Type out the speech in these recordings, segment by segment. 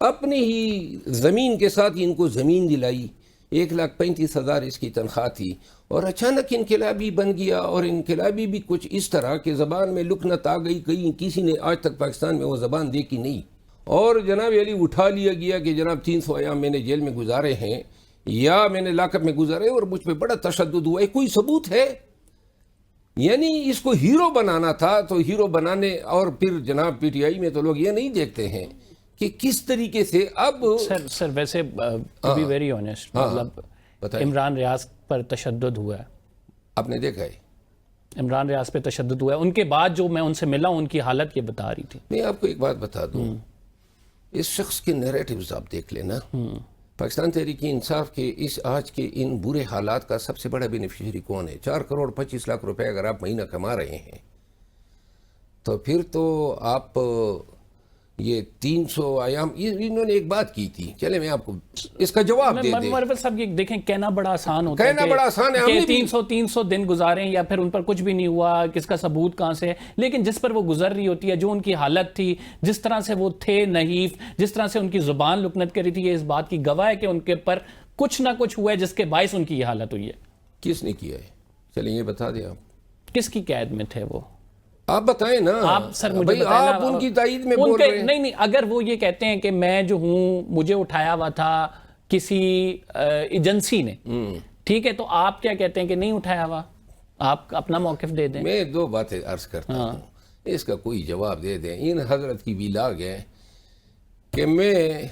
اپنی ہی زمین کے ساتھ ان کو زمین دلائی، 1,35,000 اس کی تنخواہ تھی، اور اچانک انقلابی بن گیا، اور انقلابی بھی کچھ اس طرح کہ زبان میں لکنت آ گئی، کہیں کسی نے آج تک پاکستان میں وہ زبان دیکھی نہیں، اور جناب علی اٹھا لیا گیا کہ جناب 300 ایام میں نے جیل میں گزارے ہیں یا میں نے لاک اپ میں گزارے اور مجھ پہ بڑا تشدد ہوا ہے، کوئی ثبوت ہے؟ یعنی اس کو ہیرو بنانا تھا، تو ہیرو بنانے، اور پھر جناب پی ٹی آئی میں تو لوگ یہ نہیں دیکھتے ہیں کہ کس طریقے سے اب سر ویسے ٹو بی ویری آنیسٹ، مطلب عمران ریاض پر تشدد ہوا ہے، آپ نے دیکھا ہے، عمران ریاض پہ تشدد ہوا ہے، ان کے بعد جو میں ان سے ملا ان کی حالت یہ بتا رہی تھی۔ میں آپ کو ایک بات بتا دوں، اس شخص کے نیریٹیوز آپ دیکھ لینا، پاکستان تحریک انصاف کے اس آج کے ان برے حالات کا سب سے بڑا بینیفیشری کون ہے؟ 4,25,00,000 روپے اگر آپ مہینہ کما رہے ہیں تو پھر تو آپ یہ 300 ایام، انہوں نے ایک بات کی تھی، چلے میں آپ کو اس کا جواب دے دیں۔ مروت صاحب یہ دیکھیں، کہنا بڑا آسان ہوتا ہے، کہنا بڑا آسان ہے، ہم کہ نے بھی 300 دن گزارے یا پھر ان پر کچھ بھی نہیں ہوا، کس کا ثبوت کہاں سے ہے، لیکن جس پر وہ گزر رہی ہوتی ہے، جو ان کی حالت تھی، جس طرح سے وہ تھے نحیف، جس طرح سے ان کی زبان لکنت کر رہی تھی، یہ اس بات کی گواہ ہے کہ ان کے پر کچھ نہ کچھ ہوا ہے جس کے باعث ان کی یہ حالت ہوئی ہے۔ کس نے کیا ہے؟ چلیں یہ بتا دیں آپ، کس کی قید میں تھے وہ؟ آپ بتائیں نا، آپ سر مجھے بھائی بتائیں آپ ان کی تائید میں بول رہے ہیں۔ نہیں، اگر وہ یہ کہتے ہیں کہ میں جو ہوں مجھے اٹھایا ہوا تھا کسی ایجنسی نے، ٹھیک ہے، تو آپ کیا کہتے ہیں کہ نہیں اٹھایا ہوا؟ آپ اپنا موقف دے دیں۔ میں دو باتیں عرض کرتا ہوں، اس کا کوئی جواب دے دیں۔ ان حضرت کی بھی لاگ ہے کہ میں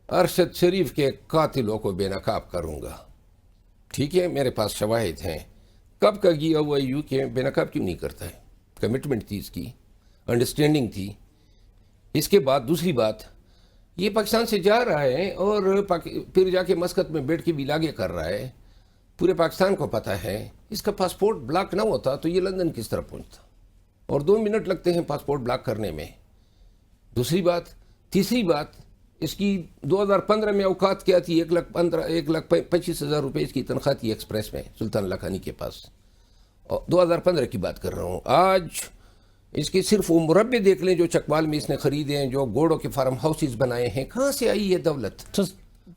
ارشد شریف کے قاتلوں کو بے نقاب کروں گا، ٹھیک ہے، میرے پاس شواہد ہیں۔ کب کا گیا ہوا یوں کہ بے نقاب کیوں نہیں کرتا ہے؟ کمٹمنٹ تھی اس کی، انڈرسٹینڈنگ تھی۔ اس کے بعد دوسری بات، یہ پاکستان سے جا رہا ہے اور پھر جا کے مسقط میں بیٹھ کے ولاگے کر رہا ہے، پورے پاکستان کو پتہ ہے۔ اس کا پاسپورٹ بلاک نہ ہوتا تو یہ لندن کس طرح پہنچتا، اور 2 منٹ لگتے ہیں پاسپورٹ بلاک کرنے میں۔ دوسری بات، تیسری بات، اس کی 2015 میں اوقات کیا تھی؟ 1,25,000 روپے اس کی تنخواہ تھی ایکسپریس میں سلطان اللہ خانی کے پاس، 2015 کی بات کر رہا ہوں۔ آج اس کے صرف وہ مربے دیکھ لیں جو چکوال میں اس نے خریدے ہیں، جو گوڑوں کے فارم ہاؤسز بنائے ہیں، کہاں سے آئی یہ دولت؟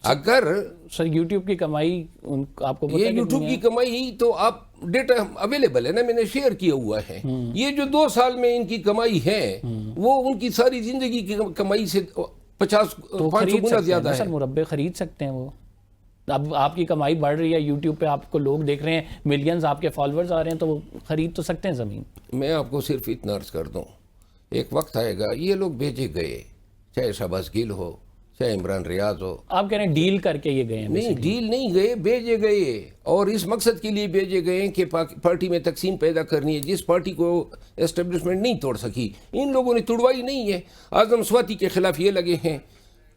اگر سر یوٹیوب کی کمائی آپ کو پتہ یہ یوٹیوب کی کمائی تو آپ ڈیٹا اویلیبل ہے نا، میں نے شیئر کیا ہوا ہے۔ یہ جو 2 سال میں ان کی کمائی ہے وہ ان کی ساری زندگی کی کمائی سے 500 گنا زیادہ ہے۔ سر مربے خرید سکتے ہیں وہ، اب آپ کی کمائی بڑھ رہی ہے، یوٹیوب پہ آپ کو لوگ دیکھ رہے ہیں، ملینز آپ کے فالوورز آ رہے ہیں، تو وہ خرید تو سکتے ہیں زمین۔ میں آپ کو صرف اتنا عرض کر دوں، ایک وقت آئے گا یہ لوگ بھیجے گئے، چاہے شہباز گل ہو، چاہے عمران ریاض ہو۔ آپ کہہ رہے ہیں ڈیل کر کے یہ گئے ہیں؟ نہیں، ڈیل نہیں گئے، بھیجے گئے، اور اس مقصد کے لیے بھیجے گئے کہ پارٹی میں تقسیم پیدا کرنی ہے۔ جس پارٹی کو اسٹیبلشمنٹ نہیں توڑ سکی، ان لوگوں نے توڑوائی نہیں ہے۔ اعظم سواتی کے خلاف یہ لگے ہیں،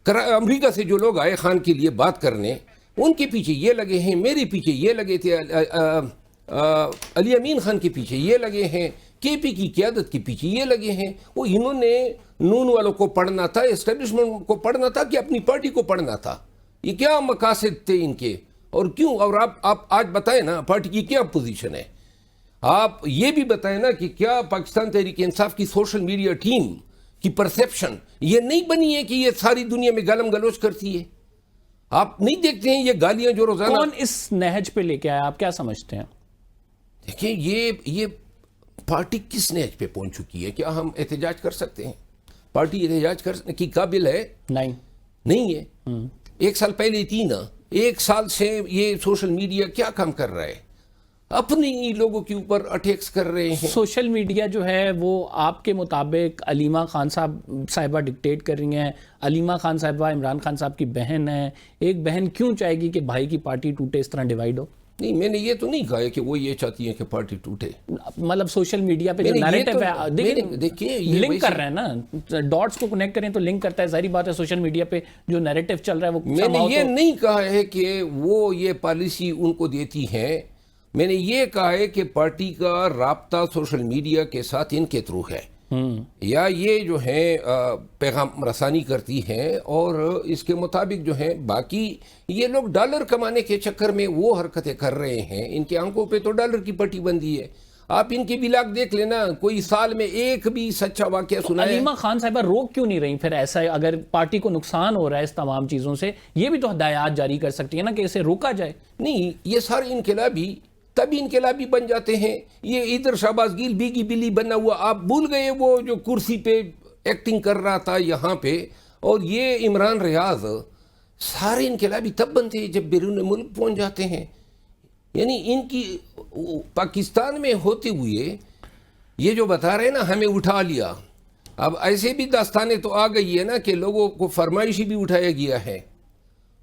امریکہ سے جو لوگ آئے خان کے لیے بات کرنے، ان کے پیچھے یہ لگے ہیں، میرے پیچھے یہ لگے تھے، علی امین خان کے پیچھے یہ لگے ہیں، کے پی کی قیادت کے پیچھے یہ لگے ہیں۔ وہ انہوں نے نون والوں کو پڑھنا تھا، اسٹیبلشمنٹ کو پڑھنا تھا کہ اپنی پارٹی کو پڑھنا تھا؟ یہ کیا مقاصد تھے ان کے، اور کیوں؟ اور آپ آج بتائیں نا پارٹی کی کیا پوزیشن ہے؟ آپ یہ بھی بتائیں نا کہ کیا پاکستان تحریک انصاف کی سوشل میڈیا ٹیم کی پرسیپشن یہ نہیں بنی ہے کہ یہ ساری دنیا میں گالم گلوچ کرتی ہے؟ آپ نہیں دیکھتے ہیں یہ گالیاں جو روزانہ؟ کون اس نہج پہ لے کے آیا، آپ کیا سمجھتے ہیں؟ دیکھیں یہ پارٹی کس نہج پہ پہنچ چکی ہے؟ کیا ہم احتجاج کر سکتے ہیں؟ پارٹی احتجاج کرنے کی قابل ہے؟ نہیں ہے۔ 1 سال پہلے تھی نا، 1 سال سے یہ سوشل میڈیا کیا کام کر رہا ہے؟ اپنی لوگوں کے اوپر اٹیکس کر رہے ہیں۔ سوشل میڈیا جو ہے وہ آپ کے مطابق علیمہ خان صاحبہ ڈکٹیٹ کر رہی ہیں۔ علیمہ خان صاحبہ عمران خان صاحب کی بہن ہیں، ایک بہن کیوں چاہے گی کہ بھائی کی پارٹی ٹوٹے، اس طرح ڈیوائیڈ ہو؟ نہیں، میں نے یہ تو نہیں کہا ہے کہ وہ یہ چاہتی ہیں کہ پارٹی ٹوٹے، مطلب سوشل میڈیا پہ جو نیریٹو ہے، دیکھیے لنک کر رہے ہیں نا، ڈاٹس کو کنیکٹ کریں تو لنک کرتا ہے، ظاہری بات ہے سوشل میڈیا پہ جو نیریٹو چل رہا ہے وہ میں نے یہ نہیں کہا ہے کہ وہ یہ پالیسی ان کو دیتی ہیں، میں نے یہ کہا ہے کہ پارٹی کا رابطہ سوشل میڈیا کے ساتھ ان کے تھرو ہے، یا یہ جو ہیں پیغام رسانی کرتی ہیں، اور اس کے مطابق جو ہیں باقی یہ لوگ ڈالر کمانے کے چکر میں وہ حرکتیں کر رہے ہیں، ان کے آنکھوں پہ تو ڈالر کی پٹی بندی ہے۔ آپ ان کے ولاگ دیکھ لینا, کوئی سال میں ایک بھی سچا واقعہ سنا ہے؟ علیمہ خان صاحبہ روک کیوں نہیں رہی پھر ایسا ہے؟ اگر پارٹی کو نقصان ہو رہا ہے اس تمام چیزوں سے, یہ بھی تو ہدایات جاری کر سکتی ہے نا کہ اسے روکا جائے. نہیں, یہ سارے انقلابی تبھی انقلابی بن جاتے ہیں. یہ ادھر شہباز گیل بیگی بلی بنا ہوا, آپ بھول گئے وہ جو کرسی پہ ایکٹنگ کر رہا تھا یہاں پہ, اور یہ عمران ریاض, سارے انقلابی تب بنتے ہیں جب بیرون ملک پہنچ جاتے ہیں. یعنی ان کی پاکستان میں ہوتے ہوئے یہ جو بتا رہے ہیں نا ہمیں اٹھا لیا, اب ایسے بھی داستانیں تو آ گئی ہے نا کہ لوگوں کو فرمائشی بھی اٹھایا گیا ہے,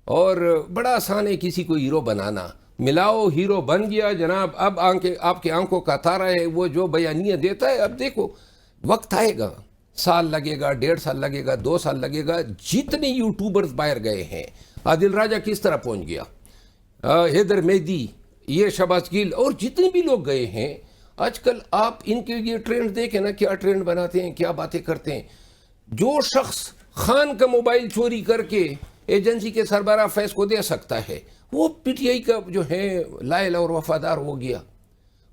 اور بڑا آسان ہے کسی کو ہیرو بنانا. ملاؤ ہیرو بن گیا جناب. اب آپ کے آنکھوں کا تارا ہے, وہ جو بیانیہ دیتا ہے. اب دیکھو وقت آئے گا, سال لگے گا, 1.5 سال لگے گا, 2 سال لگے گا. جتنے یوٹیوبرز باہر گئے ہیں, عادل راجہ کس طرح پہنچ گیا, حیدر مہدی, یہ شہباز گیل, اور جتنے بھی لوگ گئے ہیں. آج کل آپ ان کے یہ ٹرینڈ دیکھیں نا, کیا ٹرینڈ بناتے ہیں, کیا باتیں کرتے ہیں. جو شخص خان کا موبائل چوری کر کے ایجنسی کے سربراہ فیض کو دے سکتا ہے, وہ پی ٹی آئی کا جو ہے لائل اور وفادار ہو گیا.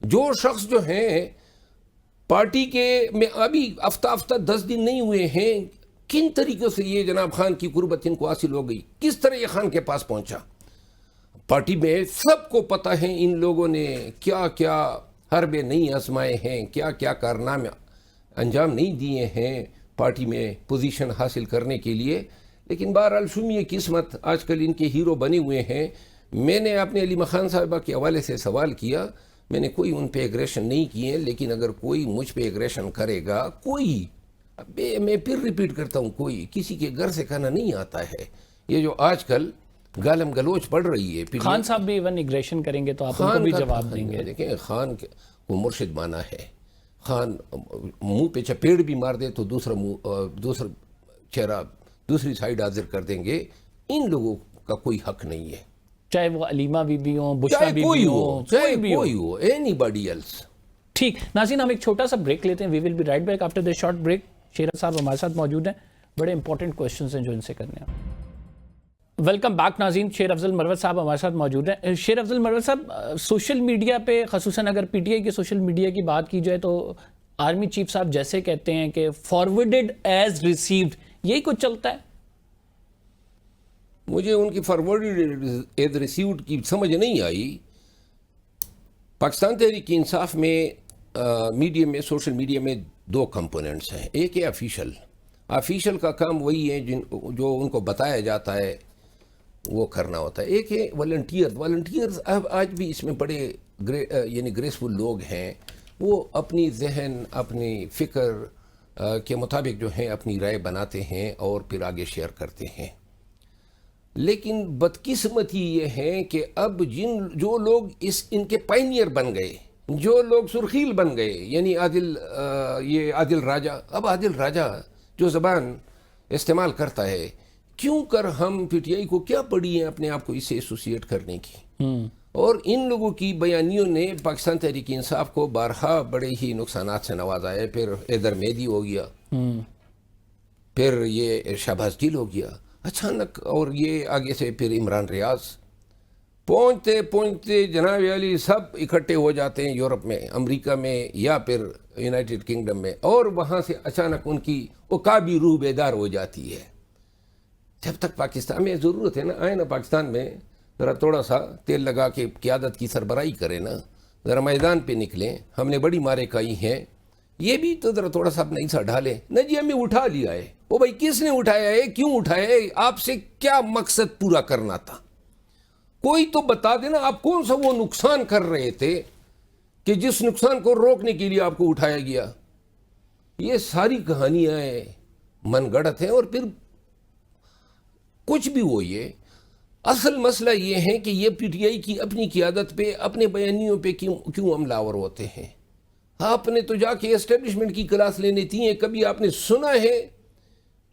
جو شخص جو ہیں پارٹی کے میں ابھی ہفتہ 10 دن نہیں ہوئے ہیں, کن طریقے سے یہ جناب خان کی قربت ان کو حاصل ہو گئی, کس طرح یہ خان کے پاس پہنچا. پارٹی میں سب کو پتہ ہے ان لوگوں نے کیا کیا حربے نہیں آزمائے ہیں, کیا کیا کارنامے انجام نہیں دیے ہیں پارٹی میں پوزیشن حاصل کرنے کے لیے. لیکن بہرحال شومی قسمت, آج کل ان کے ہیرو بنے ہوئے ہیں. میں نے اپنے علیمہ خان صاحبہ کے حوالے سے سوال کیا, میں نے کوئی ان پہ ایگریشن نہیں کیے, لیکن اگر کوئی مجھ پہ ایگریشن کرے گا, کوئی, میں پھر ریپیٹ کرتا ہوں, کوئی کسی کے گھر سے کھانا نہیں آتا ہے. یہ جو آج کل گالم گلوچ پڑ رہی ہے, خان صاحب بھی ایون ایگریشن کریں گے تو آپ ان کو بھی جواب دیں گے. دیکھیں خان کو مرشد مانا ہے, خان منہ پہ چپیڑ بھی مار دے تو دوسرا چہرہ دوسری سائیڈ حاضر کر دیں گے. ان لوگوں کا کوئی حق نہیں ہے, چاہے وہ علیمہ بی بی ہوں, بشرا بی بی ہوں, چاہے کوئی ہو, اینی باڈی ایلس. ٹھیک ناظرین, ہم ایک چھوٹا سا بریک لیتے ہیں. We will be right back after this short break. Shera صاحب ہمارے ساتھ موجود ہیں, بڑے امپورٹنٹ کویشچنز ہیں جو ان سے کرنے ہیں. ویلکم بیک ناظرین, شیر افضل مروت صاحب ہمارے ساتھ موجود ہیں. شیر افضل مروت صاحب, سوشل میڈیا پہ خصوصاً اگر پی ٹی آئی کے سوشل میڈیا کی بات کی جائے تو آرمی چیف صاحب جیسے کہتے ہیں کہ فارورڈڈ ایز ریسیوڈ, یہی کچھ چلتا ہے. مجھے ان کی فارورڈ ایز ریسیوڈ کی سمجھ نہیں آئی. پاکستان تحریک انصاف میں میڈیا میں, سوشل میڈیا میں 2 کمپوننٹس ہیں. ایک ہے آفیشل کا کام وہی ہے جو ان کو بتایا جاتا ہے وہ کرنا ہوتا ہے. ایک ہے والنٹیئرز. اب آج بھی اس میں بڑے یعنی گریسفل لوگ ہیں, وہ اپنی ذہن, اپنی فکر کے مطابق جو ہیں اپنی رائے بناتے ہیں اور پھر آگے شیئر کرتے ہیں. لیکن بدقسمتی یہ ہے کہ اب جو لوگ ان کے پائنیئر بن گئے, جو لوگ سرخیل بن گئے, یعنی عادل راجہ. اب عادل راجہ جو زبان استعمال کرتا ہے, کیوں کر ہم پی ٹی آئی کو کیا پڑی ہیں اپنے آپ کو اس سے ایسوسیٹ کرنے کی. اور ان لوگوں کی بیانیوں نے پاکستان تحریک انصاف کو بارہا بڑے ہی نقصانات سے نوازا ہے. پھر حیدر مہدی ہو گیا, پھر یہ شہباز گیل ہو گیا اچانک, اور یہ آگے سے پھر عمران ریاض. پہنچتے جناب علی سب اکٹھے ہو جاتے ہیں یورپ میں, امریکہ میں, یا پھر یونائٹڈ کنگڈم میں, اور وہاں سے اچانک ان کی عقابی روح بیدار ہو جاتی ہے. جب تک پاکستان میں ضرورت ہے نا, آئے نا پاکستان میں, ذرا تھوڑا سا تیل لگا کے قیادت کی سربراہی کرے نا, ذرا میدان پہ نکلیں. ہم نے بڑی مارے کھائی ہیں, یہ بھی تو ذرا تھوڑا سا نہیں سا ڈھالیں. نہ جی ہمیں اٹھا لیا ہے. وہ بھائی کس نے اٹھایا ہے, کیوں اٹھایا ہے, آپ سے کیا مقصد پورا کرنا تھا, کوئی تو بتا دینا. آپ کون سا وہ نقصان کر رہے تھے کہ جس نقصان کو روکنے کے لیے آپ کو اٹھایا گیا. یہ ساری کہانیاں من گڑت ہیں. اور پھر کچھ بھی ہو, یہ اصل مسئلہ یہ ہے کہ یہ پی ٹی آئی کی اپنی قیادت پہ, اپنے بیانیوں پہ کیوں حملہ آور ہوتے ہیں. آپ نے تو جا کے اسٹیبلشمنٹ کی کلاس لینے تھی ہیں. کبھی آپ نے سنا ہے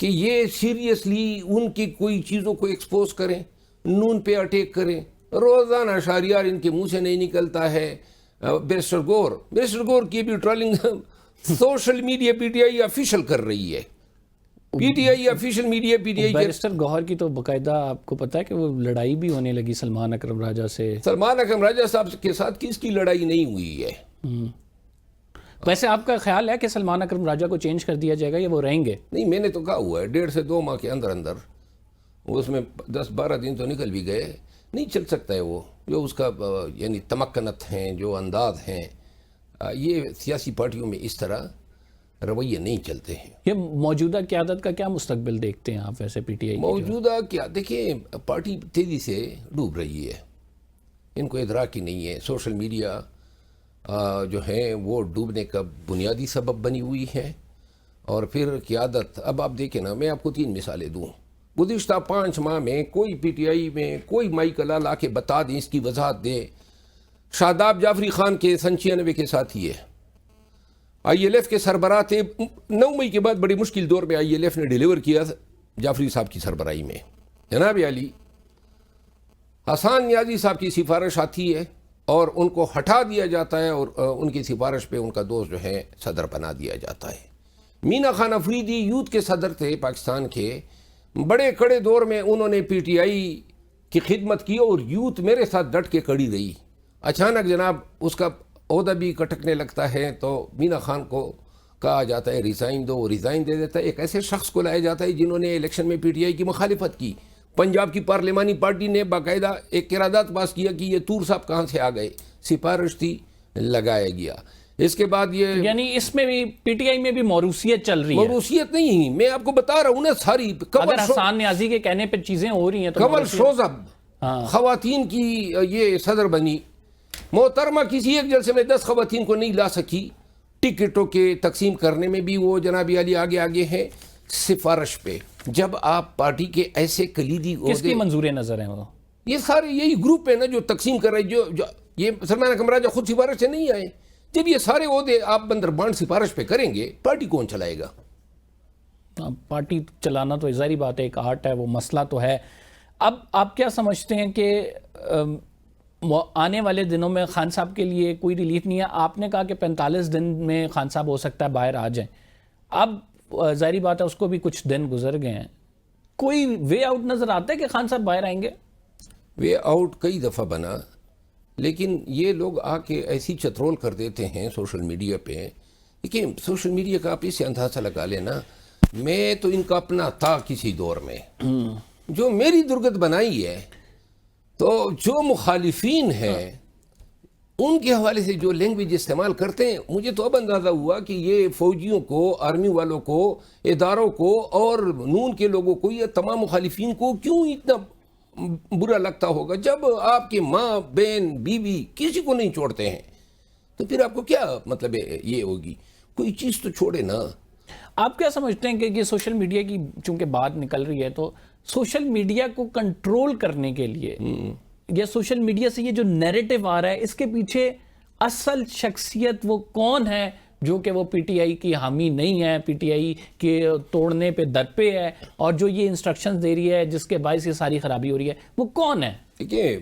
کہ یہ سیریسلی ان کی کوئی چیزوں کو ایکسپوز کریں, نون پہ اٹیک کریں. روزانہ شہریار ان کے منہ سے نہیں نکلتا ہے. بیرسٹر گور کی بھی trolling social media P T I official کر رہی ہے. P T I official media P T I. Barrister Gohar کی تو باقاعدہ آپ کو پتا ہے کہ وہ لڑائی بھی ہونے لگی سلمان اکرم راجہ سے. سلمان اکرم راجہ صاحب کے ساتھ کس کی لڑائی نہیں ہوئی ہے. ویسے آپ کا خیال ہے کہ سلمان اکرم راجہ کو چینج کر دیا جائے گا یا وہ رہیں گے؟ نہیں، میں نے تو کہا ہوا ہے 1.5 سے 2 ماہ کے اندر اندر، اس میں 10-12 دن تو نکل بھی گئے، نہیں چل سکتا ہے وہ، جو اس کا یعنی تمکنت ہیں، جو انداز ہیں، یہ سیاسی پارٹیوں میں اس طرح رویے نہیں چلتے ہیں۔ یہ موجودہ قیادت کا کیا مستقبل دیکھتے ہیں آپ ویسے پی ٹی آئی؟ موجودہ کیا دیکھیں، پارٹی تیزی سے ڈوب رہی ہے، ان کو ادراک ہی نہیں ہے۔ سوشل میڈیا جو ہیں وہ ڈوبنے کا بنیادی سبب بنی ہوئی ہے، اور پھر قیادت، اب آپ دیکھیں نا، میں آپ کو 3 مثالیں دوں۔ گزشتہ 5 ماہ میں کوئی پی ٹی آئی میں کوئی مائیکلا لا کے بتا دیں، اس کی وضاحت دیں۔ شاداب جعفری خان کے سن 96 کے ساتھی ہے، آئی ایل ایف کے سربراہ تھے، 9 مئی کے بعد بڑی مشکل دور میں آئی ایل ایف نے ڈیلیور کیا جعفری صاحب کی سربراہی میں۔ جناب علی حسان نیازی صاحب کی سفارش آتی ہے اور ان کو ہٹا دیا جاتا ہے، اور ان کی سفارش پہ ان کا دوست جو ہے صدر بنا دیا جاتا ہے۔ مینا خان افریدی یوتھ کے صدر تھے پاکستان کے، بڑے کڑے دور میں انہوں نے پی ٹی آئی کی خدمت کی اور یوتھ میرے ساتھ ڈٹ کے کڑی رہی۔ اچانک جناب اس کا عہدہ بھی کٹکنے لگتا ہے تو مینا خان کو کہا جاتا ہے ریزائن دو، وہ ریزائن دے دیتا ہے۔ ایک ایسے شخص کو لایا جاتا ہے جنہوں نے الیکشن میں پی ٹی آئی کی مخالفت کی۔ پنجاب کی پارلیمانی پارٹی نے باقاعدہ ایک قرارداد پاس کیا کہ یہ طور صاحب کہاں سے آ گئے، سفارش تھی، لگایا گیا۔ اس کے بعد یہ یعنی اس میں بھی پی ٹی آئی میں بھی موروثیت چل رہی ہے؟ موروثیت نہیں، میں آپ کو بتا رہا ہوں نا، ساری اگر حسان نیازی کے کہنے پہ چیزیں ہو رہی ہیں تو کمل شوزب خواتین کی یہ صدر بنی، محترمہ کسی ایک جلسے میں 10 خواتین کو نہیں لا سکی، ٹکٹوں کے تقسیم کرنے میں بھی وہ جناب علی آگے ہیں، سفارش پہ۔ جب آپ پارٹی کے ایسے کلیدی کس کی منظور نظر ہیں وہ؟ یہ سارے یہی گروپ ہے نا جو تقسیم کر رہے، جو یہ سلمان اکرم راجہ خود سفارش سے نہیں آئے۔ جب یہ سارے عہدے آپ بندر بانڈ سفارش پہ کریں گے، پارٹی کون چلائے گا؟ پارٹی چلانا تو ظاہری بات ہے، ایک آرٹ ہے، وہ مسئلہ تو ہے۔ اب آپ کیا سمجھتے ہیں کہ آنے والے دنوں میں خان صاحب کے لیے کوئی ریلیف نہیں ہے؟ آپ نے کہا کہ 45 دن میں خان صاحب ہو سکتا ہے باہر آ جائیں، اب ظاہری بات ہے اس کو بھی کچھ دن گزر گئے ہیں، کوئی وے آؤٹ نظر آتا ہے کہ خان صاحب باہر آئیں گے؟ وے آؤٹ کئی دفعہ بنا، لیکن یہ لوگ آ کے ایسی چترول کر دیتے ہیں سوشل میڈیا پہ۔ دیکھیں سوشل میڈیا کا آپ اس سے اندازہ لگا لینا، میں تو ان کا اپنا تھا کسی دور میں، جو میری درگت بنائی ہے، تو جو مخالفین ہیں ان کے حوالے سے جو لینگویج استعمال کرتے ہیں، مجھے تو اب اندازہ ہوا کہ یہ فوجیوں کو، آرمی والوں کو، اداروں کو اور نون کے لوگوں کو، یہ تمام مخالفین کو کیوں اتنا برا لگتا ہوگا جب آپ کے ماں، بہن، بیوی کسی کو نہیں چھوڑتے ہیں، تو پھر آپ کو کیا مطلب یہ ہوگی؟ کوئی چیز تو چھوڑے نا۔ آپ کیا سمجھتے ہیں کہ یہ سوشل میڈیا کی چونکہ بات نکل رہی ہے، تو سوشل میڈیا کو کنٹرول کرنے کے لیے یا سوشل میڈیا سے یہ جو نیریٹو آ رہا ہے، اس کے پیچھے اصل شخصیت وہ کون ہے جو کہ وہ پی ٹی آئی کی حامی نہیں ہے، پی ٹی آئی کے توڑنے پہ درپے ہے، اور جو یہ انسٹرکشنز دے رہی ہے جس کے باعث یہ ساری خرابی ہو رہی ہے، وہ کون ہے؟ دیکھیں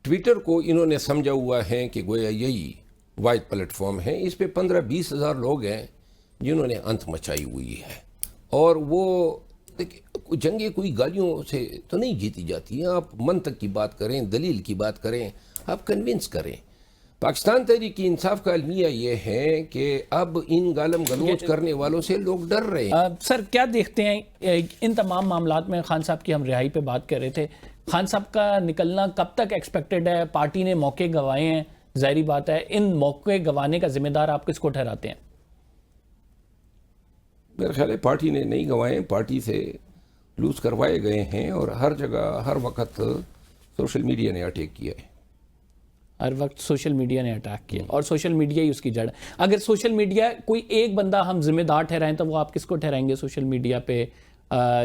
ٹویٹر کو انہوں نے سمجھا ہوا ہے کہ گویا یہی واحد پلیٹ فارم ہے، اس پہ 15-20 ہزار لوگ ہیں جنہوں نے انت مچائی ہوئی ہے، اور وہ جنگیں کوئی گالیوں سے تو نہیں جیتی جاتی ہیں۔ آپ منطق کی بات کریں، دلیل کی بات کریں، آپ کنونس کریں۔ پاکستان تحریک انصاف کا المیہ یہ ہے کہ اب ان گالم گلوچ کرنے والوں سے لوگ ڈر رہے ہیں۔ سر کیا دیکھتے ہیں ان تمام معاملات میں؟ خان صاحب کی ہم رہائی پہ بات کر رہے تھے، خان صاحب کا نکلنا کب تک ایکسپیکٹڈ ہے؟ پارٹی نے موقع گنوائے ہیں، ظاہری بات ہے، ان موقع گنوانے کا ذمہ دار آپ کس کو ٹھہراتے ہیں؟ میرا خیال ہے پارٹی نے نہیں گنوائے، پارٹی سے لوز کروائے گئے ہیں، اور ہر جگہ ہر وقت سوشل میڈیا نے اٹیک کیا ہے۔ ہر وقت سوشل میڈیا نے اٹیک کیا، اور سوشل میڈیا ہی اس کی جڑ ہے۔ اگر سوشل میڈیا کوئی ایک بندہ ہم ذمہ دار ٹھہرائیں تو وہ آپ کس کو ٹھہرائیں گے سوشل میڈیا پہ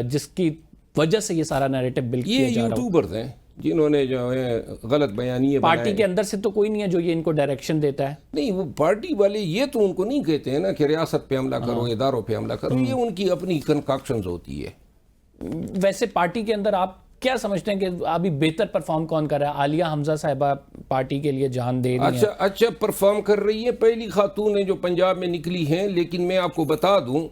جس کی وجہ سے یہ سارا نیریٹو بلڈ کیا جا رہا ہے؟ یوٹیوبرز ہیں جنہوں نے جو ہے غلط بیانیے پارٹی کے اندر سے تو کوئی نہیں ہے جو یہ ان کو ڈائریکشن دیتا ہے؟ نہیں، وہ پارٹی والے یہ تو ان کو نہیں کہتے ہیں نا کہ ریاست پہ حملہ کرو، اداروں پہ حملہ کرو، یہ ان کی اپنی کنکاکشنز ہوتی ہے۔ ویسے پارٹی کے اندر آپ کیا سمجھتے ہیں کہ ابھی بہتر پرفارم کون کر رہا ہے؟ عالیہ حمزہ صاحبہ پارٹی کے لیے جان دے رہی ہیں، اچھا پرفارم کر رہی ہے، پہلی خاتون ہیں جو پنجاب میں نکلی ہیں، لیکن میں آپ کو بتا دوں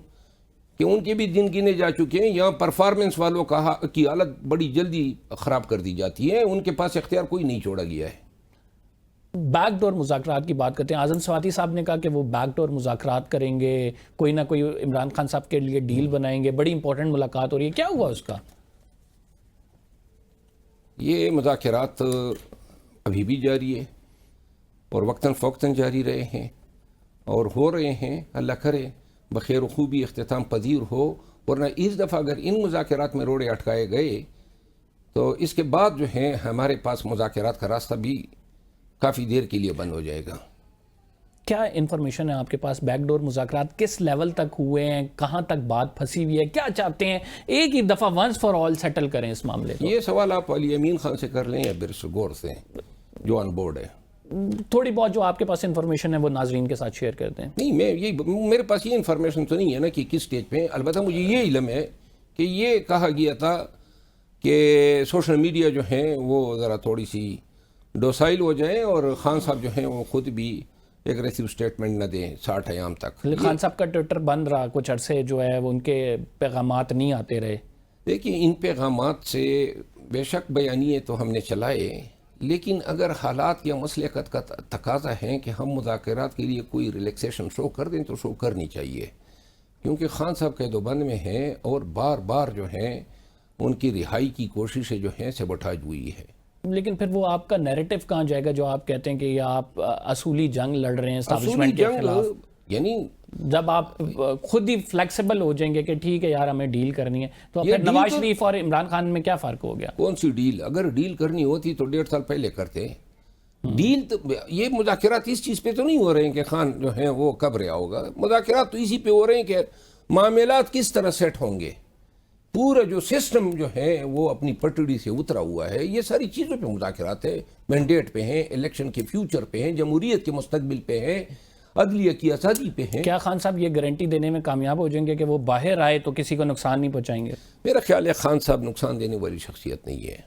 کہ ان کے بھی دن گنے جا چکے ہیں۔ یہاں پرفارمنس والوں کی حالت بڑی جلدی خراب کر دی جاتی ہے، ان کے پاس اختیار کوئی نہیں چھوڑا گیا ہے۔ بیک ڈور مذاکرات کی بات کرتے ہیں. اعظم سواتی صاحب نے کہا کہ وہ بیک ڈور مذاکرات کریں گے, کوئی نہ کوئی عمران خان صاحب کے لیے ڈیل بنائیں گے, بڑی امپورٹنٹ ملاقات ہو رہی ہے, کیا ہوا اس کا؟ یہ مذاکرات ابھی بھی جاری ہے اور وقتاً فوقتاً جاری رہے ہیں اور ہو رہے ہیں. اللہ کرے بخیر و خوبی اختتام پذیر ہو, ورنہ اس دفعہ اگر ان مذاکرات میں روڑے اٹکائے گئے تو اس کے بعد جو ہے ہمارے پاس مذاکرات کا راستہ بھی کافی دیر کے لیے بند ہو جائے گا. کیا انفارمیشن ہے آپ کے پاس؟ بیک ڈور مذاکرات کس لیول تک ہوئے ہیں, کہاں تک بات پھنسی ہوئی ہے, کیا چاہتے ہیں ایک ہی دفعہ ونس فار آل سیٹل کریں اس معاملے کو؟ یہ سوال آپ علی امین خان سے کر لیں یا برس گور سے جو آن بورڈ ہے. تھوڑی بہت جو آپ کے پاس انفارمیشن ہے وہ ناظرین کے ساتھ شیئر کرتے ہیں. نہیں, میرے پاس یہ انفارمیشن تو نہیں ہے نا کہ کس سٹیج پہ. البتہ مجھے یہ علم ہے کہ یہ کہا گیا تھا کہ سوشل میڈیا جو ہیں وہ ذرا تھوڑی سی ڈوسائل ہو جائیں اور خان صاحب جو ہیں وہ خود بھی ایگریسو سٹیٹمنٹ نہ دیں 60 ایام تک. خان صاحب کا ٹویٹر بند رہا کچھ عرصے, جو ہے وہ ان کے پیغامات نہیں آتے رہے. دیکھیے ان پیغامات سے بے شک بیانیے تو ہم نے چلائے, لیکن اگر حالات یا مسلکت کا تقاضا ہے کہ ہم مذاکرات کے لیے کوئی ریلیکسیشن شو کر دیں تو شو کرنی چاہیے, کیونکہ خان صاحب قید و بند میں ہیں اور بار بار جو ہیں ان کی رہائی کی کوششیں جو ہیں سیبوٹاج ہوئی ہے. لیکن پھر وہ آپ کا نیریٹو کہاں جائے گا جو آپ کہتے ہیں کہ یہ آپ اصولی جنگ لڑ رہے ہیں اسٹیبلشمنٹ کے خلاف؟ یعنی جب آپ خود ہی فلیکسیبل ہو جائیں گے کہ ٹھیک ہے یار ہمیں ڈیل کرنی ہے, تو پھر نواز شریف اور عمران خان میں کیا فرق ہو گیا؟ کون سی ڈیل؟ اگر ڈیل کرنی ہوتی تو 1.5 سال پہلے کرتے. ڈیل تو یہ مذاکرات اس چیز پہ تو نہیں ہو رہے ہیں کہ خان جو ہیں وہ کب رہا ہوگا. مذاکرات تو اسی پہ ہو رہے ہیں کہ معاملات کس طرح سیٹ ہوں گے. پورا جو سسٹم جو ہے وہ اپنی پٹڑی سے اترا ہوا ہے. یہ ساری چیزوں پہ مذاکرات ہے, مینڈیٹ پہ ہیں, الیکشن کے فیوچر پہ ہیں, جمہوریت کے مستقبل پہ ہیں, عدلیہ کی آزادی پہ ہیں. کیا خان صاحب یہ گارنٹی دینے میں کامیاب ہو جائیں گے کہ وہ باہر آئے تو کسی کو نقصان نہیں پہنچائیں گے؟ میرا خیال ہے خان صاحب نقصان دینے والی شخصیت نہیں ہے,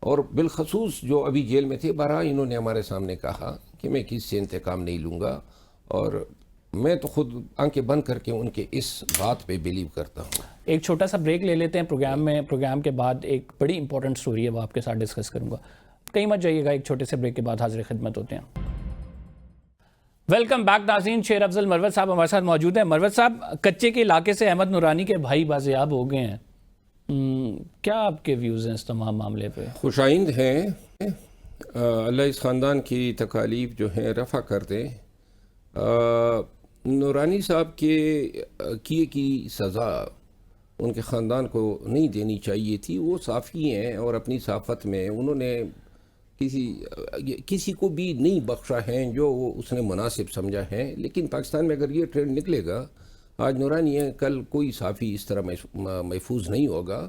اور بالخصوص جو ابھی جیل میں تھے بارہا انہوں نے ہمارے سامنے کہا کہ میں کسی سے انتقام نہیں لوں گا, اور میں تو خود آنکھیں بند کر کے ان کے اس بات پہ بلیو کرتا ہوں. ایک چھوٹا سا بریک لے لیتے ہیں پروگرام کے بعد ایک بڑی امپورٹنٹ سٹوری ہے وہ آپ کے ساتھ ڈسکس کروں گا. کہیں مت جائیے گا, ایک چھوٹے سے بریک کے بعد حاضر خدمت ہوتے ہیں. ویلکم بیک ناظرین, شیر افضل مروت صاحب ہمارے ساتھ موجود ہیں. مروت صاحب, کچے کے علاقے سے احمد نورانی کے بھائی بازیاب ہو گئے ہیں, کیا آپ کے ویوز ہیں اس تمام معاملے پہ؟ خوش آئند ہیں, اللہ اس خاندان کی تکالیف جو ہیں رفع کر دے. نورانی صاحب کے کیے کی سزا ان کے خاندان کو نہیں دینی چاہیے تھی. وہ صافی ہیں اور اپنی صافت میں انہوں نے کسی کو بھی نہیں بخشا ہے جو اس نے مناسب سمجھا ہے. لیکن پاکستان میں اگر یہ ٹرینڈ نکلے گا, آج نورانی ہے کل کوئی صافی اس طرح محفوظ نہیں ہوگا,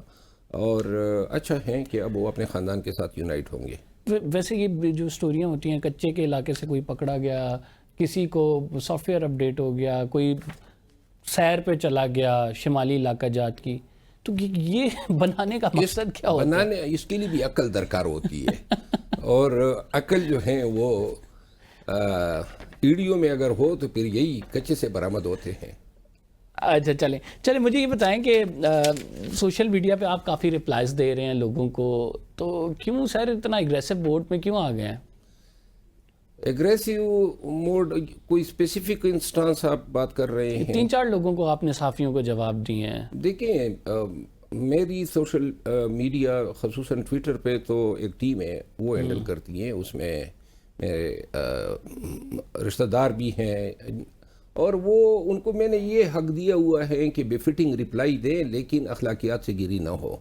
اور اچھا ہے کہ اب وہ اپنے خاندان کے ساتھ یونائٹ ہوں گے. ویسے یہ جو سٹوریاں ہوتی ہیں, کچے کے علاقے سے کوئی پکڑا گیا, کسی کو سافٹ ویئر اپڈیٹ ہو گیا, کوئی سیر پہ چلا گیا شمالی علاقہ جات کی, تو یہ بنانے کا مقصد کیا ہوتا ہے؟ اس کے لیے بھی عقل درکار ہوتی ہے, اور عقل جو ہے وہ ایڈیو میں اگر ہو تو پھر یہی کچے سے برآمد ہوتے ہیں. اچھا چلیں مجھے یہ بتائیں کہ سوشل میڈیا پہ آپ کافی ریپلائز دے رہے ہیں لوگوں کو, تو کیوں سر اتنا اگریسو موڈ میں کیوں آ گئے ہیں؟ ایگریسو موڈ کوئی اسپیسیفک انسٹانس آپ بات کر رہے ہیں؟ 3-4 لوگوں کو آپ نے صحافیوں کو جواب دیے ہیں. دیکھیں, میری سوشل میڈیا خصوصاً ٹویٹر پہ تو ایک ٹیم ہے وہ ہینڈل کرتی ہیں, اس میں میرے رشتہ دار بھی ہیں, اور وہ ان کو میں نے یہ حق دیا ہوا ہے کہ بے فٹنگ رپلائی دیں لیکن اخلاقیات سے گری نہ ہو.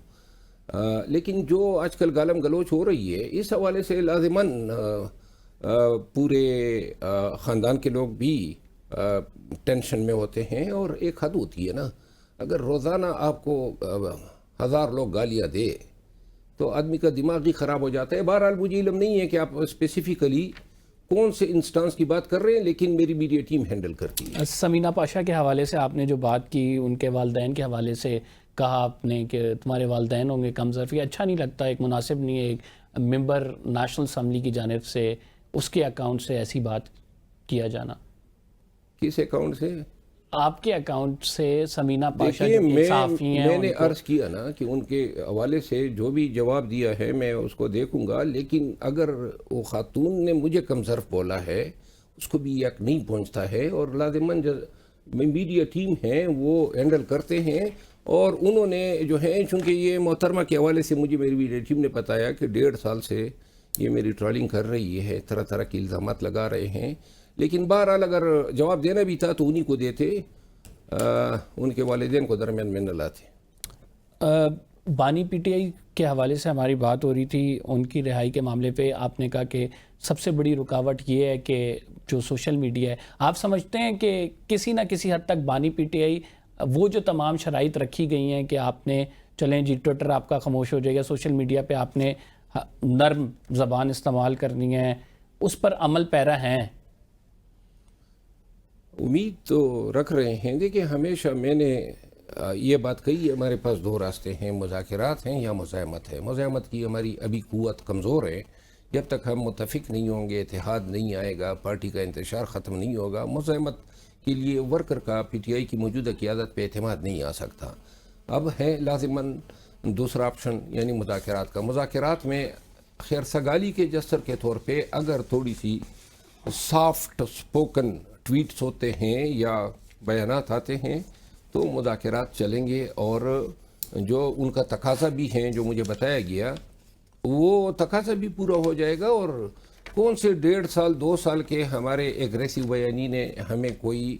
لیکن جو آج کل گالم گلوچ ہو رہی ہے اس حوالے سے لازماً پورے خاندان کے لوگ بھی ٹینشن میں ہوتے ہیں, اور ایک حد ہوتی ہے نا. اگر روزانہ آپ کو 1000 لوگ گالیاں دے تو آدمی کا دماغ ہی خراب ہو جاتا ہے. بہرحال مجھے علم نہیں ہے کہ آپ اسپیسیفکلی کون سے انسٹانس کی بات کر رہے ہیں, لیکن میری میڈیا ٹیم ہینڈل کرتی ہے. سمینہ پاشا کے حوالے سے آپ نے جو بات کی, ان کے والدین کے حوالے سے کہا آپ نے کہ تمہارے والدین ہوں گے کم ظرفی, اچھا نہیں لگتا, ایک مناسب نہیں ہے ایک ممبر نیشنل اسمبلی کی جانب سے اس کے اکاؤنٹ سے ایسی بات کیا جانا. کس اکاؤنٹ سے؟ آپ کے اکاؤنٹ سے سمینہ پاشا دیکھیے، جو کہ صحافی ہیں میں نے عرض کیا نا کہ ان کے حوالے سے جو بھی جواب دیا ہے میں اس کو دیکھوں گا، لیکن اگر وہ خاتون نے مجھے کم ظرف بولا ہے اس کو بھی یک نہیں پہنچتا ہے، اور لازماً میڈیا ٹیم ہیں وہ ہینڈل کرتے ہیں، اور انہوں نے جو ہے چونکہ یہ محترمہ کے حوالے سے مجھے میری میڈیا ٹیم نے بتایا کہ 1.5 سال سے یہ میری ٹرالنگ کر رہی ہے، طرح طرح کے الزامات لگا رہے ہیں، لیکن بہرحال اگر جواب دینا بھی تھا تو انہی کو دیتے، ان کے والدین کو درمیان میں نہ لاتے۔ بانی پی ٹی آئی کے حوالے سے ہماری بات ہو رہی تھی، ان کی رہائی کے معاملے پہ آپ نے کہا کہ سب سے بڑی رکاوٹ یہ ہے کہ جو سوشل میڈیا ہے، آپ سمجھتے ہیں کہ کسی نہ کسی حد تک بانی پی ٹی آئی وہ جو تمام شرائط رکھی گئی ہیں کہ آپ نے چلیں جی ٹویٹر آپ کا خاموش ہو جائے گا، سوشل میڈیا پہ آپ نے نرم زبان استعمال کرنی ہے، اس پر عمل پیرا ہیں؟ امید تو رکھ رہے ہیں۔ دیکھیں، ہمیشہ میں نے یہ بات کہی ہے، ہمارے پاس 2 راستے ہیں، مذاکرات ہیں یا مزاحمت ہے۔ مزاحمت کی ہماری ابھی قوت کمزور ہے، جب تک ہم متفق نہیں ہوں گے، اتحاد نہیں آئے گا، پارٹی کا انتشار ختم نہیں ہوگا، مزاحمت کے لیے ورکر کا پی ٹی آئی کی موجودہ قیادت پہ اعتماد نہیں آ سکتا۔ اب ہے لازماً دوسرا آپشن یعنی مذاکرات کا۔ مذاکرات میں خیر سگالی کے جسر کے طور پہ اگر تھوڑی سی سافٹ سپوکن ٹویٹس ہوتے ہیں یا بیانات آتے ہیں تو مذاکرات چلیں گے، اور جو ان کا تقاضا بھی ہیں جو مجھے بتایا گیا وہ تقاضا بھی پورا ہو جائے گا، اور کون سے 1.5 سال 2 سال کے ہمارے ایگریسو بیانی نے ہمیں کوئی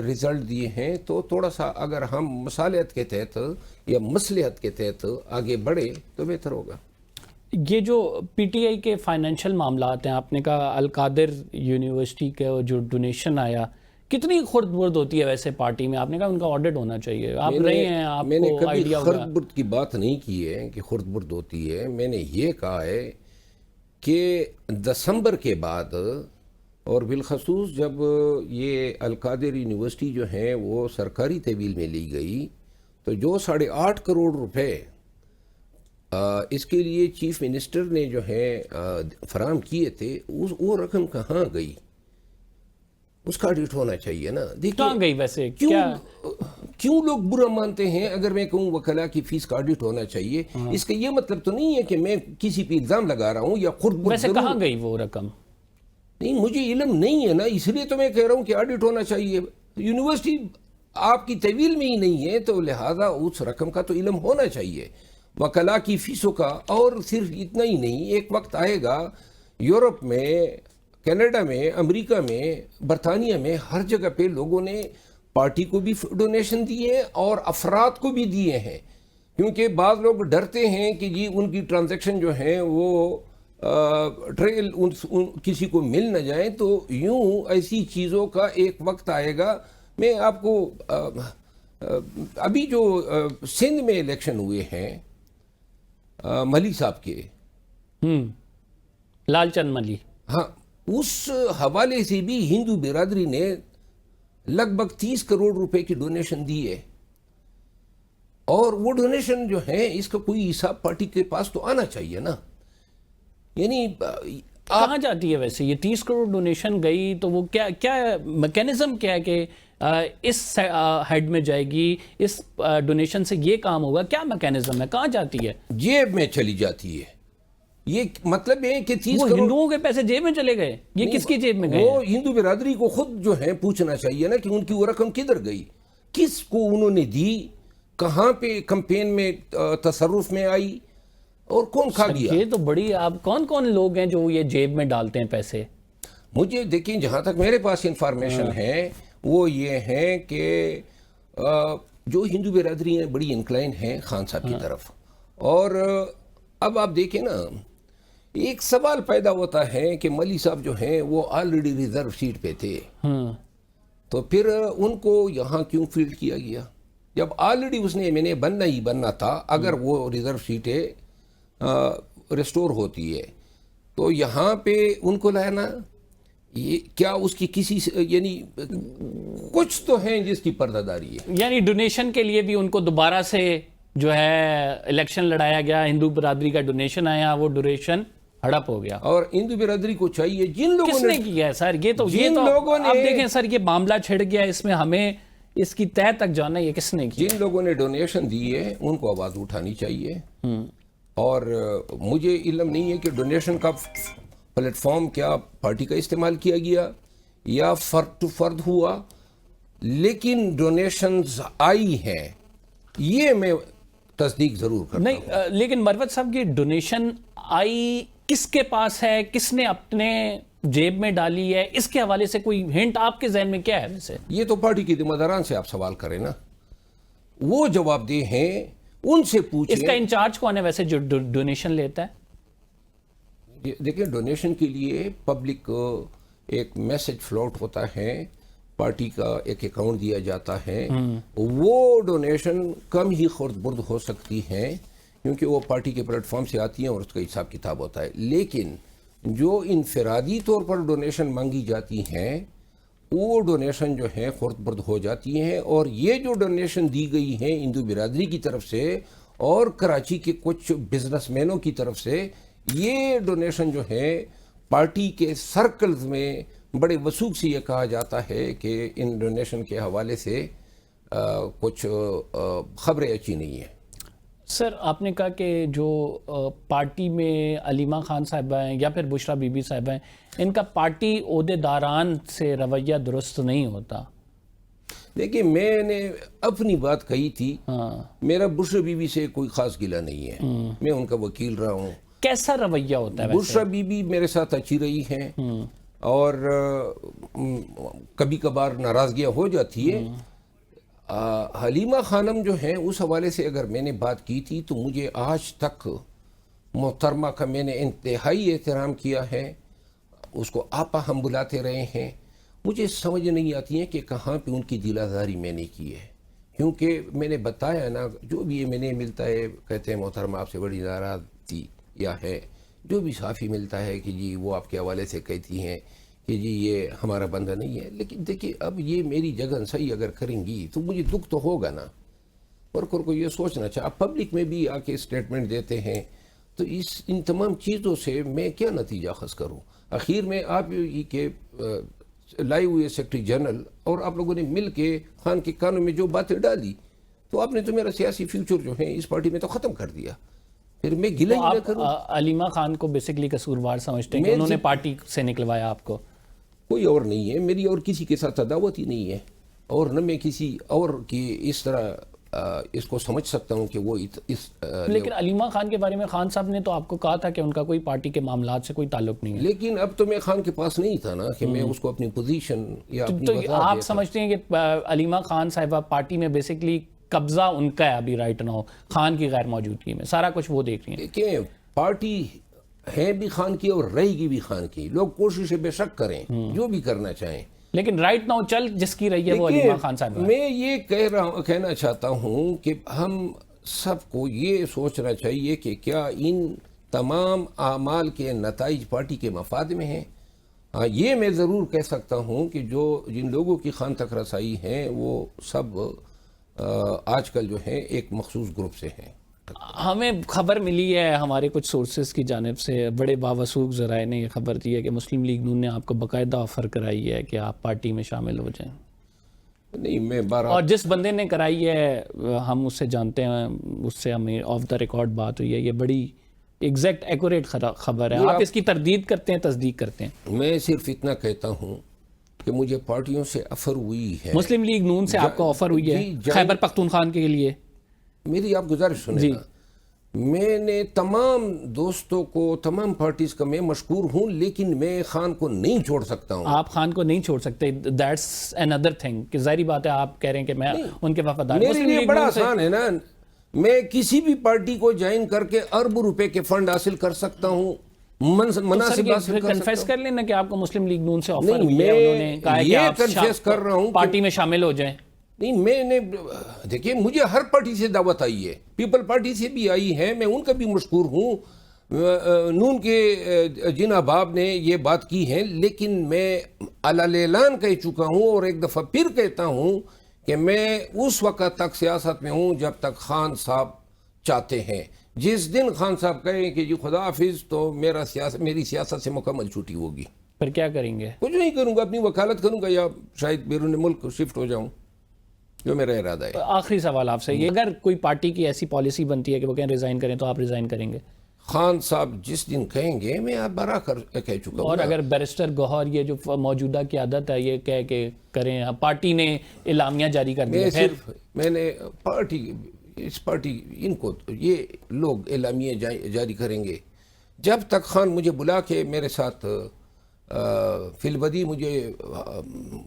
رزلٹ دیے ہیں، تو تھوڑا سا اگر ہم مصالحت کے تحت یا مصلحت کے تحت آگے بڑھے تو بہتر ہوگا۔ یہ جو پی ٹی آئی کے فائنینشل معاملات ہیں، آپ نے کہا القادر یونیورسٹی کا جو ڈونیشن آیا، کتنی خرد برد ہوتی ہے ویسے پارٹی میں؟ آپ نے کہا ان کا آڈٹ ہونا چاہیے، آپ رہے ہیں، آپ میں نے کو کبھی آئیڈیا ہوگا۔ خرد برد کی بات نہیں کی ہے کہ خرد برد ہوتی ہے، میں نے یہ کہا ہے کہ دسمبر کے بعد اور بالخصوص جب یہ القادر یونیورسٹی جو ہے وہ سرکاری تحویل میں لی گئی تو جو 8.5 کروڑ روپے اس کے لیے چیف منسٹر نے جو ہے فراہم کیے تھے، وہ رقم کہاں گئی؟ اس کا آڈٹ ہونا چاہیے نا۔ کہاں گئی ویسے؟ کیوں لوگ برا مانتے ہیں اگر میں کہوں وکلا کی فیس کا آڈٹ ہونا چاہیے؟ اس کا یہ مطلب تو نہیں ہے کہ میں کسی پہ الزام لگا رہا ہوں یا خود ویسے کہاں گئی وہ رقم؟ نہیں، مجھے علم نہیں ہے نا، اس لیے تو میں کہہ رہا ہوں کہ آڈٹ ہونا چاہیے۔ یونیورسٹی آپ کی تحویل میں ہی نہیں ہے تو لہذا اس رقم کا تو علم ہونا چاہیے، وکلا کی فیسوں کا۔ اور صرف اتنا ہی نہیں، ایک وقت آئے گا یورپ میں، کینیڈا میں، امریکہ میں، برطانیہ میں، ہر جگہ پہ لوگوں نے پارٹی کو بھی ڈونیشن دیے اور افراد کو بھی دیے ہیں، کیونکہ بعض لوگ ڈرتے ہیں کہ جی ان کی ٹرانزیکشن جو ہیں وہ ٹریل کسی کو مل نہ جائیں، تو یوں ایسی چیزوں کا ایک وقت آئے گا۔ میں آپ کو ابھی جو سندھ میں الیکشن ہوئے ہیں ملی صاحب کے، لال چند ملی، ہاں، اس حوالے سے بھی ہندو برادری نے لگ بھگ 30 کروڑ روپے کی ڈونیشن دی ہے، اور وہ ڈونیشن جو ہے اس کا کوئی حساب پارٹی کے پاس تو آنا چاہیے نا۔ یعنی کہاں جاتی ہے ویسے یہ 30 کروڑ ڈونیشن گئی؟ تو وہ کیا میکینزم کیا ہے کہ اس ہیڈ میں جائے گی، اس ڈونیشن سے یہ کام ہوگا؟ کیا میکینزم ہے؟ کہاں جاتی ہے؟ جیب میں چلی جاتی ہے۔ یہ مطلب ہے کہ 30 وہ کروڑ ہندوؤں کے پیسے جیب میں چلے گئے؟ یہ کس کی جیب میں گئے؟ وہ ہندو برادری کو خود جو ہے پوچھنا چاہیے نا کہ ان کی وہ رقم کدھر گئی، کس کو انہوں نے دی، کہاں پہ کمپین میں تصرف میں آئی، اور کون کھا گیا۔ یہ تو بڑی، آپ کون لوگ ہیں جو یہ جیب میں ڈالتے ہیں پیسے؟ مجھے دیکھیں، جہاں تک میرے پاس انفارمیشن ہے وہ یہ ہے کہ جو ہندو برادری ہیں بڑی انکلائن ہیں خان صاحب کی طرف، اور اب آپ دیکھیں نا، ایک سوال پیدا ہوتا ہے کہ ملی صاحب جو ہیں وہ آلریڈی ریزرو سیٹ پہ تھے، تو پھر ان کو یہاں کیوں فیلڈ کیا گیا جب آلریڈی اس نے میں بننا ہی بننا تھا؟ اگر وہ ریزرو سیٹیں ریسٹور ہوتی ہے تو یہاں پہ ان کو لانا، یہ کیا اس کی کسی یعنی کچھ تو ہیں جس کی پردہ داری ہے؟ یعنی ڈونیشن کے لیے بھی ان کو دوبارہ سے جو ہے الیکشن لڑایا گیا، ہندو برادری کا ڈونیشن آیا، وہ ڈونیشن ہڑپ ہو گیا۔ اور ہندو برادری کو چاہیے، جن لوگوں کس نے کیا ہے سر؟ یہ تو آپ دیکھیں سر، یہ معاملہ چھڑ گیا، اس میں ہمیں اس کی تہ تک جانا یہ کس نے کیا؟ جن لوگوں نے ڈونیشن دی ہے ان کو آواز اٹھانی چاہیے. اور مجھے علم نہیں ہے کہ ڈونیشن کا پلیٹ فارم کیا پارٹی کا استعمال کیا گیا یا فرد ٹو فرد ہوا، لیکن ڈونیشنز آئی ہیں یہ میں تصدیق ضرور کرتا ہوں. نہیں لیکن مروت صاحب کی ڈونیشن آئی کس کے پاس ہے، کس نے اپنے جیب میں ڈالی ہے، اس کے حوالے سے کوئی ہنٹ آپ کے ذہن میں کیا ہے ویسے؟ یہ تو پارٹی کے ذمہ داران سے آپ سوال کریں نا، وہ جواب دہ ہیں، ان سے پوچھیں. اس کا انچارج کون ہے ویسے جو ڈونیشن لیتا ہے؟ دیکھیں ڈونیشن کے لیے پبلک ایک میسج فلوٹ ہوتا ہے، پارٹی کا ایک اکاؤنٹ دیا جاتا ہے. وہ ڈونیشن کم ہی خرد برد ہو سکتی ہیں کیونکہ وہ پارٹی کے پلیٹ فارم سے آتی ہیں اور اس کا حساب کتاب ہوتا ہے. لیکن جو انفرادی طور پر ڈونیشن مانگی جاتی ہیں وہ ڈونیشن جو ہے خرد برد ہو جاتی ہیں. اور یہ جو ڈونیشن دی گئی ہیں ہندو برادری کی طرف سے اور کراچی کے کچھ بزنس مینوں کی طرف سے، یہ ڈونیشن جو ہے پارٹی کے سرکلز میں بڑے وثوق سے یہ کہا جاتا ہے کہ ان ڈونیشن کے حوالے سے کچھ خبریں اچھی نہیں ہیں. سر آپ نے کہا کہ جو پارٹی میں علیمہ خان صاحبہ ہیں یا پھر بشرا بی بی صاحبہ ہیں، ان کا پارٹی عہدے داران سے رویہ درست نہیں ہوتا. دیکھیں میں نے اپنی بات کہی تھی، میرا بشرا بی بی سے کوئی خاص گلہ نہیں ہے، میں ان کا وکیل رہا ہوں. کیسا رویہ ہوتا ہے ویسے؟ بشرا بی بی میرے ساتھ اچھی رہی ہیں اور کبھی کبھار ناراضگیاں ہو جاتی ہے. حلیمہ خانم جو ہیں اس حوالے سے اگر میں نے بات کی تھی تو مجھے آج تک محترمہ کا میں نے انتہائی احترام کیا ہے، اس کو آپا ہم بلاتے رہے ہیں. مجھے سمجھ نہیں آتی ہے کہ کہاں پہ ان کی دل آزاری میں نے کی ہے، کیونکہ میں نے بتایا نا جو بھی میں نے ملتا ہے کہتے ہیں محترمہ آپ سے بڑی ناراض تھی یا ہے، جو بھی صحافی ملتا ہے کہ جی وہ آپ کے حوالے سے کہتی ہیں کہ جی یہ ہمارا بندہ نہیں ہے. لیکن دیکھیے اب یہ میری جگہ صحیح اگر کریں گی تو مجھے دکھ تو ہوگا نا. ورکر کو یہ سوچنا چاہیے، آپ پبلک میں بھی آ کے اسٹیٹمنٹ دیتے ہیں تو ان تمام چیزوں سے میں کیا نتیجہ اخذ کروں؟ آخر میں آپ ہی کے لائے ہوئے سیکرٹری جنرل اور آپ لوگوں نے مل کے خان کے کانوں میں جو باتیں ڈالی تو آپ نے تو میرا سیاسی فیوچر جو ہے اس پارٹی میں تو ختم کر دیا. پھر میں گلہ ہی نہ کروں. علیمہ خان کو بیسکلی قصوروار سمجھتے ہیں کہ انہوں نے پارٹی سے نکلوایا آپ کو؟ کوئی اور نہیں ہے، میری اور کسی کے ساتھ عداوت ہی نہیں ہے، اور نہ میں کسی اور کی اس طرح اس کو سمجھ سکتا ہوں کہ وہ اس لیکن علیمہ خان کے بارے میں خان صاحب نے تو آپ کو کہا تھا کہ ان کا کوئی پارٹی کے معاملات سے کوئی تعلق نہیں ہے. لیکن اب تو میں خان کے پاس نہیں تھا نا کہ میں اس کو اپنی پوزیشن یا تو آپ سمجھتے ہیں کہ علیمہ خان صاحبہ پارٹی میں بیسکلی قبضہ ان کا ہے ابھی رائٹ ناؤ خان کی غیر موجودگی میں، سارا کچھ وہ دیکھ رہی ہیں؟ دیکھیں پارٹی ہے بھی خان کی اور رہے گی بھی خان کی، لوگ کوشش بے شک کریں جو بھی کرنا چاہیں، لیکن رائٹ ناؤ چل جس کی رہی ہے وہ علیمہ خان صاحب. میں یہ کہنا چاہتا ہوں کہ ہم سب کو یہ سوچنا چاہیے کہ کیا ان تمام اعمال کے نتائج پارٹی کے مفاد میں ہیں. یہ میں ضرور کہہ سکتا ہوں کہ جن لوگوں کی خان تک رسائی ہیں وہ سب آج کل جو ہیں ایک مخصوص گروپ سے ہیں. ہمیں خبر ملی ہے ہمارے کچھ سورسز کی جانب سے، بڑے باوثوق ذرائع نے یہ خبر دی ہے کہ مسلم لیگ نون نے آپ کو باقاعدہ آفر کرائی ہے کہ آپ پارٹی میں شامل ہو جائیں. نہیں میں اور جس بندے نے کرائی ہے ہم اس سے جانتے ہیں، اس سے ہمیں آف دا ریکارڈ بات ہوئی ہے، یہ بڑی ایگزیکٹ ایکوریٹ خبر ہے. آپ اس کی تردید کرتے ہیں تصدیق کرتے ہیں؟ میں صرف اتنا کہتا ہوں کہ مجھے پارٹیوں سے آفر ہوئی ہے. مسلم لیگ نون سے آپ کو آفر ہوئی ہے خیبر پختونخوا کے لیے؟ میری آپ گزارش سنیں نا، میں نے تمام دوستوں کو تمام پارٹیز کا میں مشکور ہوں، لیکن میں خان کو نہیں چھوڑ سکتا ہوں. آپ خان کو نہیں چھوڑ سکتے، دیٹس another thing کہ ظاہری بات ہے آپ کہہ رہے ہیں کہ میں ان کے وفادار. میرے لیے بڑا آسان ہے نا، میں کسی بھی پارٹی کو جوائن کر کے ارب روپے کے فنڈ حاصل کر سکتا ہوں، مناسب حاصل کر کنفیس سکتا کر لینا کہ آپ کو مسلم لیگ نون سے آفر نہیں، ہوئی ہے، انہوں نے کہا ہے کہ یہ آپ کنفیس کر رہا ہوں پارٹی میں شامل ہو جائیں. نہیں میں نے دیکھیں مجھے ہر پارٹی سے دعوت آئی ہے، پیپل پارٹی سے بھی آئی ہے، میں ان کا بھی مشکور ہوں. نون کے جن احباب نے یہ بات کی ہے، لیکن میں اعلان کہہ چکا ہوں اور ایک دفعہ پھر کہتا ہوں کہ میں اس وقت تک سیاست میں ہوں جب تک خان صاحب چاہتے ہیں. جس دن خان صاحب کہیں کہ جی خدا حافظ تو میری سیاست سے مکمل چھٹی ہوگی. پھر کیا کریں گے؟ کچھ نہیں کروں گا، اپنی وکالت کروں گا یا شاید بیرون ملک شفٹ ہو جاؤں. جو میرا ارادہ ہے. آخری سوال آپ سے یہ، اگر کوئی پارٹی کی ایسی پالیسی بنتی ہے کہ وہ کہیں ریزائن کریں تو آپ ریزائن کریں گے؟ خان صاحب جس دن کہیں گے میں آپ برا کر کہہ چکا ہوں. اور اگر بیرسٹر گوہر یہ جو موجودہ قیادت ہے یہ کہہ کے کریں، پارٹی نے اعلامیہ جاری کر دیا، میں نے پارٹی ان کو یہ لوگ اعلامیہ جاری کریں گے جب تک خان مجھے بلا کے میرے ساتھ فی البدی مجھے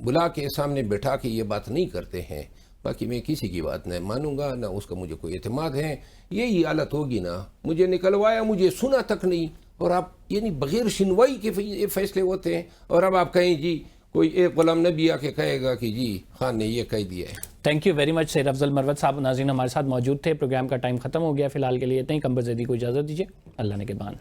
بلا کے سامنے بیٹھا کے یہ بات نہیں کرتے ہیں، باقی میں کسی کی بات نہیں مانوں گا، نہ اس کا مجھے کوئی اعتماد ہے. یہی حالت ہوگی نا، مجھے نکلوایا، مجھے سنا تک نہیں، اور آپ یعنی بغیر سنوائی کے فیصلے ہوتے ہیں. اور اب آپ کہیں جی کوئی ایک غلام نبی آ کے کہے گا کہ جی خان نے یہ کہہ دیا ہے. تھینک یو ویری مچ شیر افضل مروت صاحب. ناظرین ہمارے ساتھ موجود تھے، پروگرام کا ٹائم ختم ہو گیا، فی الحال کے لیے اتنا ہی. قمر زیدی کو اجازت دیجیے، اللہ نے کے بان.